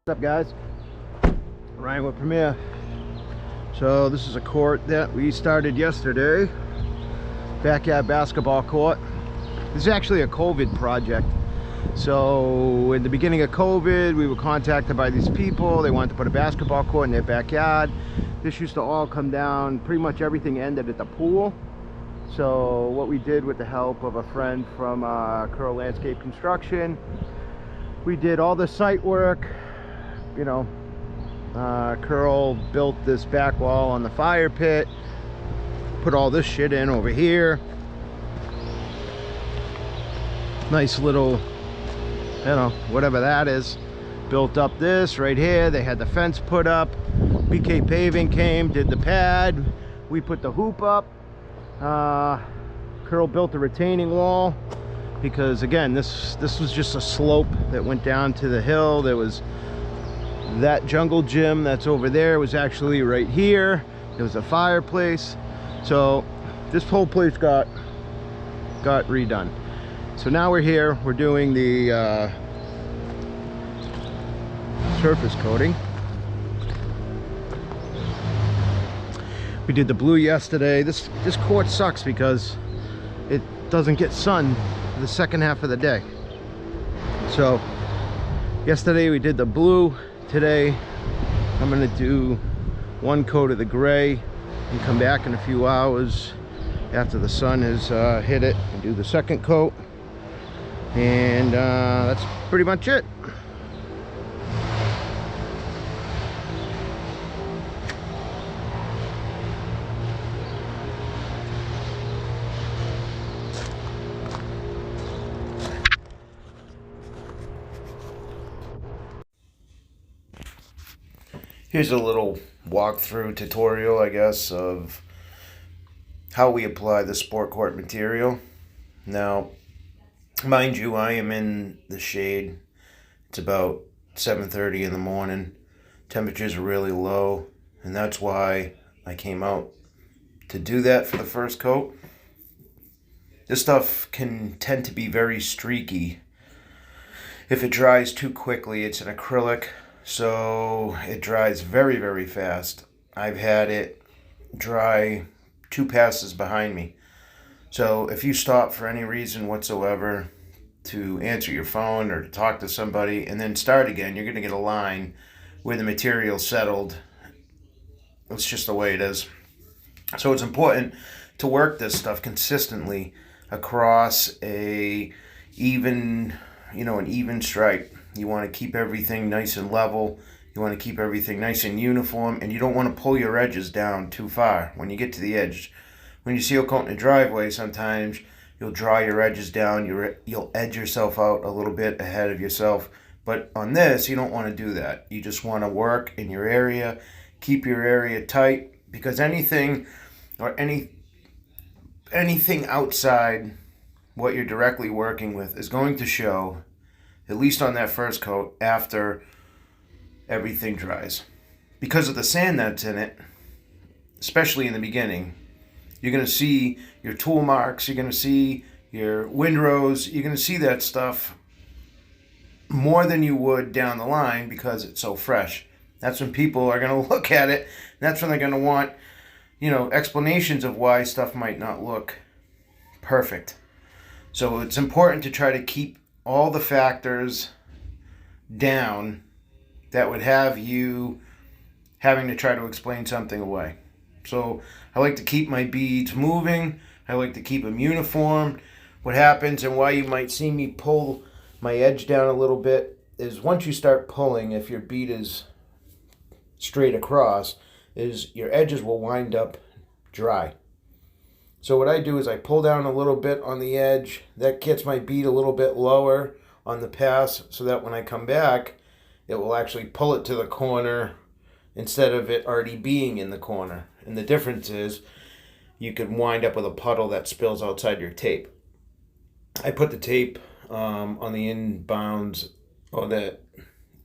What's up, guys? Ryan with Premier. So this is a court that we started yesterday, backyard basketball court. This is actually a COVID project. So in the beginning of COVID, we were contacted by these people. They wanted to put a basketball court in their backyard. This used to all come down, pretty much everything ended at the pool. So what we did, with the help of a friend from Curl Landscape Construction, we did all the site work. You know, Curl built this back wall on the fire pit, put all this shit in over here. Nice little, you know, whatever that is. Built up this right here. They had the fence put up. BK Paving came, did the pad. We put the hoop up. Curl built the retaining wall because, again, this was just a slope that went down to the hill. There was that jungle gym that's over there was actually right here. There was a fireplace. So this whole place got redone. So now we're here. We're doing the surface coating. We did the blue yesterday. This court sucks because it doesn't get sun the second half of the day. So yesterday we did the blue. Today I'm going to do one coat of the gray and come back in a few hours after the sun has hit it and do the second coat. And that's pretty much it. Here's a little walkthrough tutorial, I guess, of how we apply the sport court material. Now, mind you, I am in the shade. It's about 7:30 in the morning. Temperatures are really low, and that's why I came out to do that for the first coat. This stuff can tend to be very streaky. If it dries too quickly, it's an acrylic, so it dries very, very fast. I've had it dry 2 passes behind me. So if you stop for any reason whatsoever to answer your phone or to talk to somebody and then start again, you're going to get a line where the material settled. It's just the way it is. So it's important to work this stuff consistently across an even stripe. You want to keep everything nice and level. You want to keep everything nice and uniform, and you don't want to pull your edges down too far when you get to the edge. When you seal coat in a driveway, sometimes you'll draw your edges down. You'll edge yourself out a little bit ahead of yourself. But on this, you don't want to do that. You just want to work in your area, keep your area tight, because anything outside what you're directly working with is going to show, at least on that first coat, after everything dries. Because of the sand that's in it, especially in the beginning, you're going to see your tool marks, you're going to see your windrows, you're going to see that stuff more than you would down the line because it's so fresh. That's when people are going to look at it, and that's when they're going to want, explanations of why stuff might not look perfect. So it's important to try to keep all the factors down that would have you having to try to explain something away. So I like to keep my beads moving. I like to keep them uniform. What happens and why you might see me pull my edge down a little bit is once you start pulling, if your bead is straight across, is your edges will wind up dry. So what I do is I pull down a little bit on the edge. That gets my bead a little bit lower on the pass so that when I come back, it will actually pull it to the corner instead of it already being in the corner. And the difference is you could wind up with a puddle that spills outside your tape. I put the tape on the inbounds or the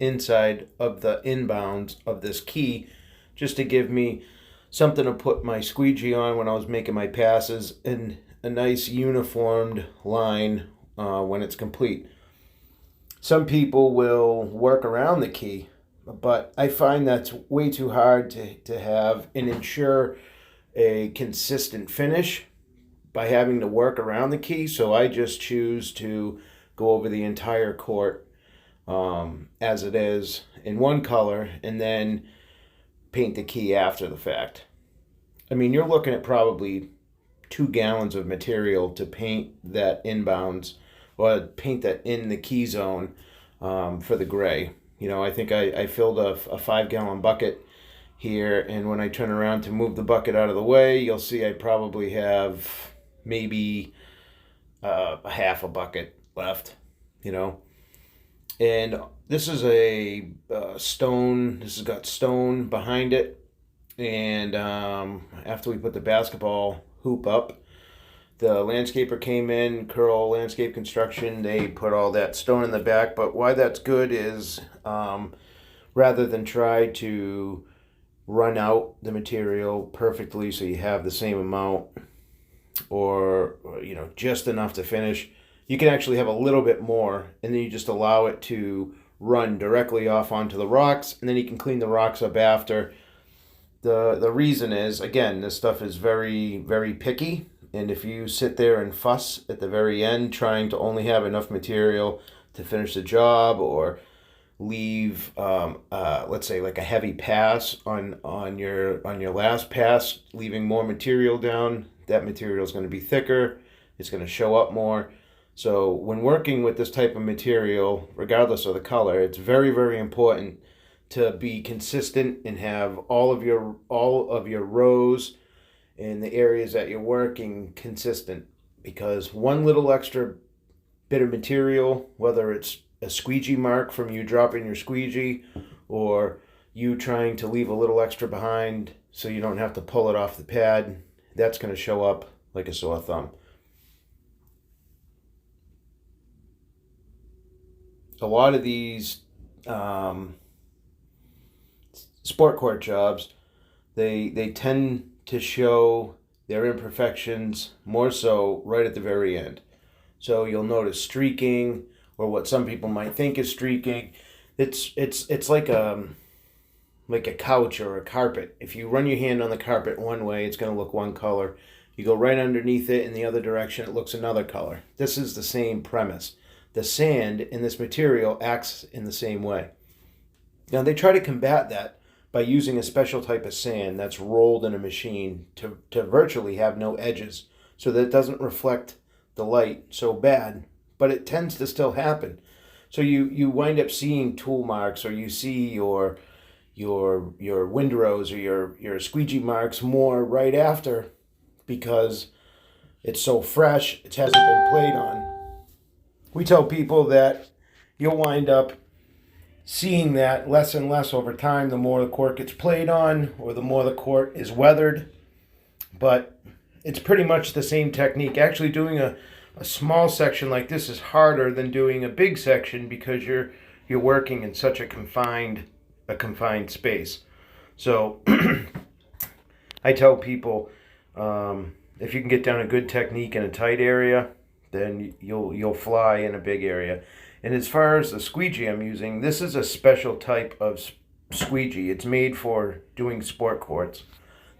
inside of the inbounds of this key, just to give me something to put my squeegee on when I was making my passes, and a nice uniformed line when it's complete. Some people will work around the key, but I find that's way too hard to have and ensure a consistent finish by having to work around the key. So I just choose to go over the entire court as it is in one color, and then paint the key after the fact. I mean, you're looking at probably 2 gallons of material to paint that inbounds, or paint that in the key zone for the gray. You know, I think I filled a 5 gallon bucket here, and when I turn around to move the bucket out of the way, you'll see I probably have maybe a half a bucket left, you know. And this is a stone. This has got stone behind it. And after we put the basketball hoop up, the landscaper came in, Curl Landscape Construction. They put all that stone in the back. But why that's good is rather than try to run out the material perfectly so you have the same amount, or you know, just enough to finish, you can actually have a little bit more, and then you just allow it to run directly off onto the rocks, and then you can clean the rocks up after. The reason is, again, this stuff is very, very picky, and if you sit there and fuss at the very end trying to only have enough material to finish the job, or leave let's say like a heavy pass on your last pass, leaving more material down, that material is going to be thicker, it's going to show up more. So when working with this type of material, regardless of the color, it's very, very important to be consistent and have all of your rows and the areas that you're working consistent, because one little extra bit of material, whether it's a squeegee mark from you dropping your squeegee, or you trying to leave a little extra behind so you don't have to pull it off the pad, that's going to show up like a sore thumb. A lot of these sport court jobs, they tend to show their imperfections more so right at the very end. So you'll notice streaking, or what some people might think is streaking. It's like a couch or a carpet. If you run your hand on the carpet one way, it's going to look one color. You go right underneath it in the other direction, it looks another color. This is the same premise. The sand in this material acts in the same way. Now, they try to combat that by using a special type of sand that's rolled in a machine to virtually have no edges, so that it doesn't reflect the light so bad, but it tends to still happen. So you wind up seeing tool marks, or you see your windrows or your squeegee marks more right after, because it's so fresh, it hasn't been played on. We tell people that you'll wind up seeing that less and less over time, the more the court gets played on, or the more the court is weathered. But it's pretty much the same technique. Actually, doing a small section like this is harder than doing a big section, because you're working in such a confined space. So I tell people, if you can get down a good technique in a tight area, then you'll fly in a big area. And as far as the squeegee I'm using, this is a special type of squeegee. It's made for doing sport courts.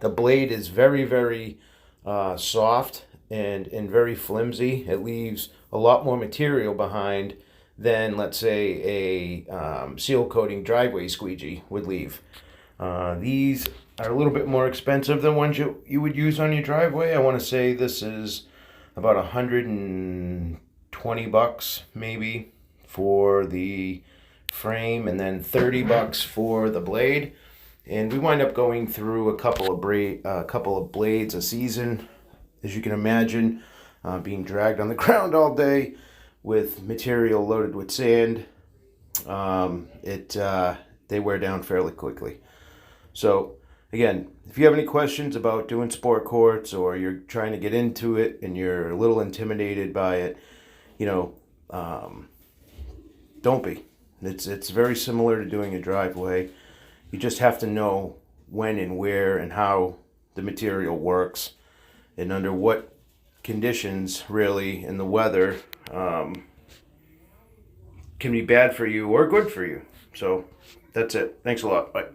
The blade is very, very soft and very flimsy. It leaves a lot more material behind than, let's say, a seal coating driveway squeegee would leave. These are a little bit more expensive than ones you would use on your driveway. I want to say this is about $120 maybe for the frame, and then $30 for the blade. And we wind up going through a couple of blades a season, as you can imagine, being dragged on the ground all day with material loaded with sand. They wear down fairly quickly. So again, if you have any questions about doing sport courts, or you're trying to get into it and you're a little intimidated by it, don't be. It's very similar to doing a driveway. You just have to know when and where and how the material works and under what conditions really in the weather can be bad for you or good for you. So that's it. Thanks a lot. Bye.